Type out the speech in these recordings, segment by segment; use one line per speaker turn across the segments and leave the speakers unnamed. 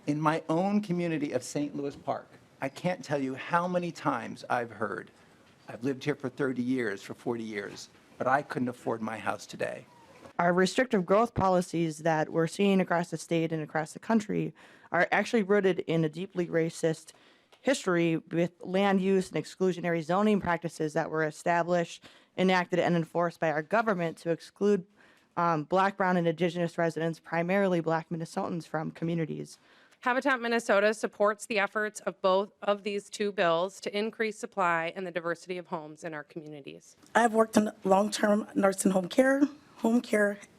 In my own community of St. Louis Park, I can't tell you how many times I've heard, I've lived here for 30 years, for 40 years, but I couldn't afford my house today.
Our restrictive growth policies that we're seeing across the state and across the country are actually rooted in a deeply racist history with land use and exclusionary zoning practices that were established, enacted, and enforced by our government to exclude Black, Brown, and Indigenous residents, primarily Black Minnesotans, from communities.
Habitat Minnesota supports the efforts of both of these two bills to increase supply and the diversity of homes in our communities.
I've worked in long-term nursing home care,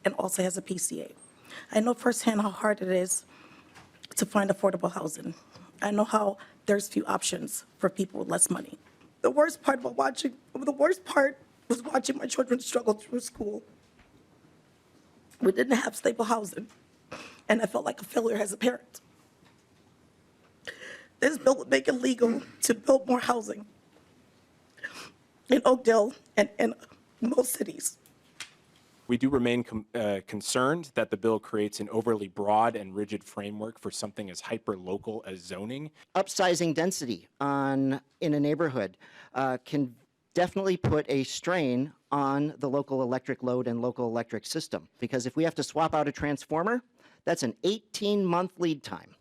and also as a PCA. I know firsthand how hard it is to find affordable housing. I know how there's few options for people with less money. The worst part was watching my children struggle through school. We didn't have stable housing, and I felt like a failure as a parent. This bill would make it legal to build more housing in Oakdale and in most cities.
We do remain concerned that the bill creates an overly broad and rigid framework for something as hyper-local as zoning.
Upsizing density in a neighborhood can definitely put a strain on the local electric load and local electric system. Because if we have to swap out a transformer, that's an 18-month lead time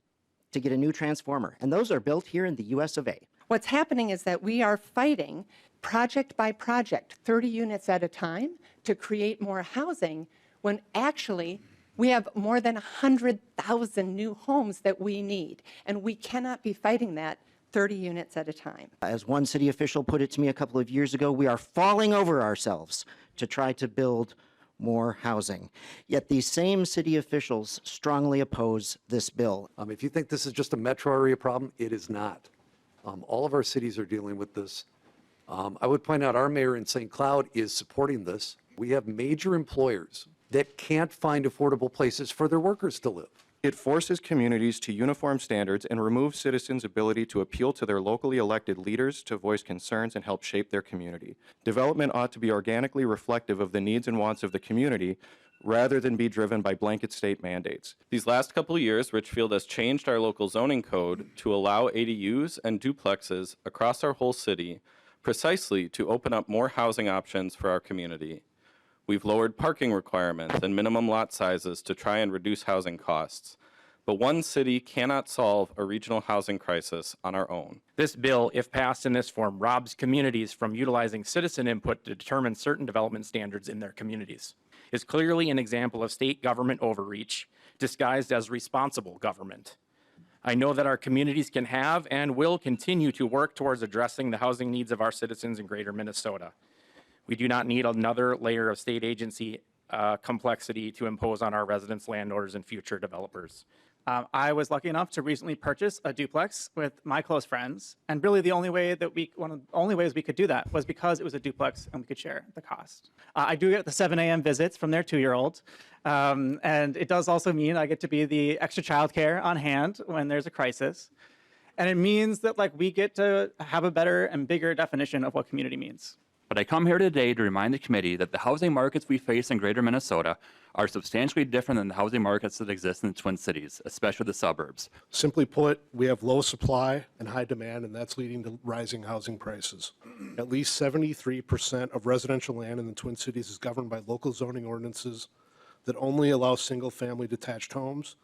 to get a new transformer. And those are built here in the US of A.
What's happening is that we are fighting project by project, 30 units at a time, to create more housing, when actually we have more than 100,000 new homes that we need. And we cannot be fighting that 30 units at a time.
As one city official put it to me a couple of years ago, we are falling over ourselves to try to build more housing. Yet these same city officials strongly oppose this bill.
If you think this is just a metro area problem, it is not. All of our cities are dealing with this. I would point out our mayor in St. Cloud is supporting this. We have major employers that can't find affordable places for their workers to live.
It forces communities to uniform standards and removes citizens' ability to appeal to their locally elected leaders to voice concerns and help shape their community. Development ought to be organically reflective of the needs and wants of the community rather than be driven by blanket state mandates.
These last couple of years, Richfield has changed our local zoning code to allow ADUs and duplexes across our whole city precisely to open up more housing options for our community. We've lowered parking requirements and minimum lot sizes to try and reduce housing costs. But one city cannot solve a regional housing crisis on our own.
This bill, if passed in this form, robs communities from utilizing citizen input to determine certain development standards in their communities. It's clearly an example of state government overreach disguised as responsible government. I know that our communities can have and will continue to work towards addressing the housing needs of our citizens in Greater Minnesota. We do not need another layer of state agency complexity to impose on our residents, landowners, and future developers.
I was lucky enough to recently purchase a duplex with my close friends, and really the only way that one of the only ways we could do that was because it was a duplex and we could share the cost. I do get the 7 a.m. visits from their 2-year-old, and it does also mean I get to be the extra childcare on hand when there's a crisis, and it means that we get to have a better and bigger definition of what community means.
But I come here today to remind the committee that the housing markets we face in Greater Minnesota are substantially different than the housing markets that exist in the Twin Cities, especially the suburbs.
Simply put, we have low supply and high demand, and that's leading to rising housing prices. At least 73% of residential land in the Twin Cities is governed by local zoning ordinances that only allow single-family detached homes.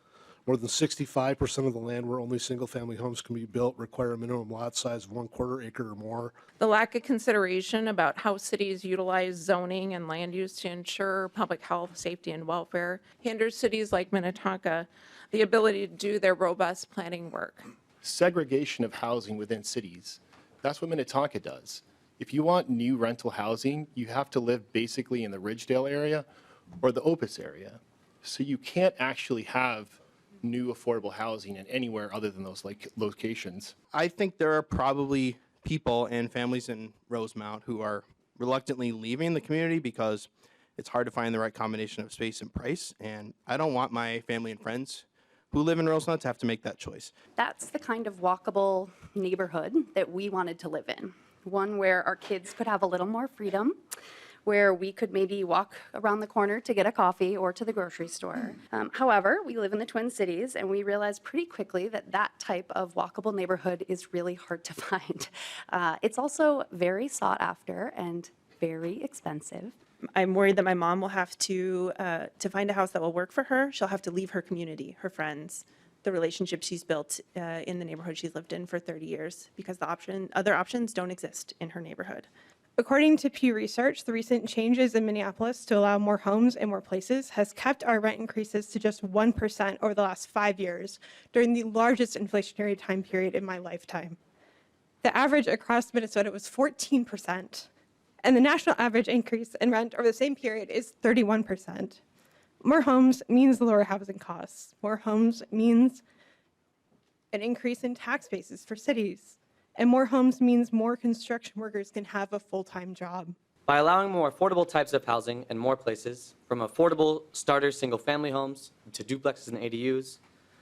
More than 65% of the land where only single-family homes can be built require a minimum lot size of 1/4 acre or more.
The lack of consideration about how cities utilize zoning and land use to ensure public health, safety, and welfare hinders cities like Minnetonka the ability to do their robust planning work.
Segregation of housing within cities, that's what Minnetonka does. If you want new rental housing, you have to live basically in the Ridgedale area or the Opus area. So you can't actually have new affordable housing in anywhere other than those locations.
I think there are probably people and families in Rosemount who are reluctantly leaving the community because it's hard to find the right combination of space and price, and I don't want my family and friends who live in Rosemount to have to make that choice.
That's the kind of walkable neighborhood that we wanted to live in, one where our kids could have a little more freedom, where we could maybe walk around the corner to get a coffee or to the grocery store. However, we live in the Twin Cities, and we realized pretty quickly that that type of walkable neighborhood is really hard to find. It's also very sought after and very expensive.
I'm worried that my mom will have to find a house that will work for her. She'll have to leave her community, her friends, the relationship she's built in the neighborhood she's lived in for 30 years, because the other options don't exist in her neighborhood.
According to Pew Research, the recent changes in Minneapolis to allow more homes in more places has kept our rent increases to just 1% over the last 5 years, during the largest inflationary time period in my lifetime. The average across Minnesota was 14%, and the national average increase in rent over the same period is 31%. More homes means lower housing costs. More homes means an increase in tax bases for cities. And more homes means more construction workers can have a full-time job.
By allowing more affordable types of housing in more places, from affordable starter single-family homes to duplexes and ADUs,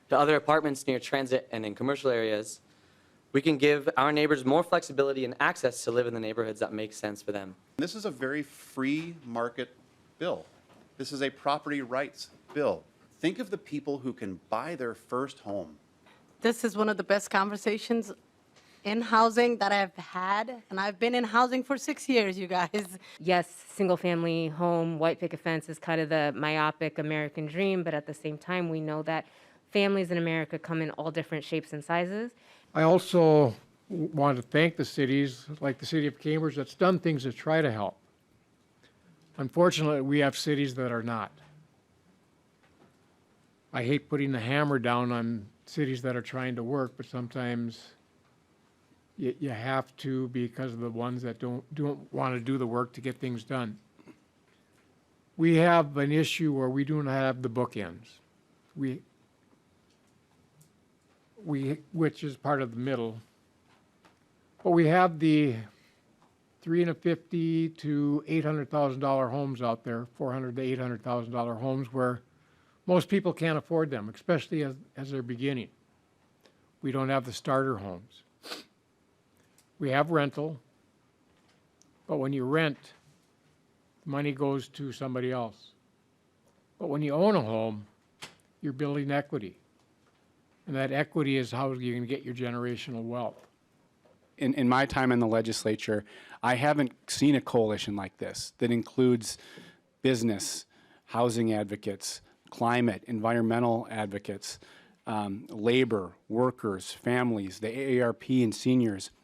to other apartments near transit and in commercial areas, we can give our neighbors more flexibility and access to live in the neighborhoods that make sense for them.
This is a very free market bill. This is a property rights bill. Think of the people who can buy their first home.
This is one of the best conversations in housing that I've had, and I've been in housing for 6 years, you guys.
Yes, single-family home, white picket fence is kind of the myopic American dream, but at the same time, we know that families in America come in all different shapes and sizes.
I also want to thank the cities, like the city of Cambridge, that's done things to try to help. Unfortunately, we have cities that are not. I hate putting the hammer down on cities that are trying to work, but sometimes you have to, because of the ones that don't want to do the work to get things done. We have an issue where we do not have the bookends. Which is part of the middle. But we have the $350,000 to $800,000 homes out there, $400,000 to $800,000 homes where most people can't afford them, especially as they're beginning. We don't have the starter homes. We have rental, but when you rent, money goes to somebody else. But when you own a home, you're building equity. And that equity is how you're going to get your generational wealth.
In my time in the legislature, I haven't seen a coalition like this that includes business, housing advocates, climate, environmental advocates, labor, workers, families, the AARP and seniors,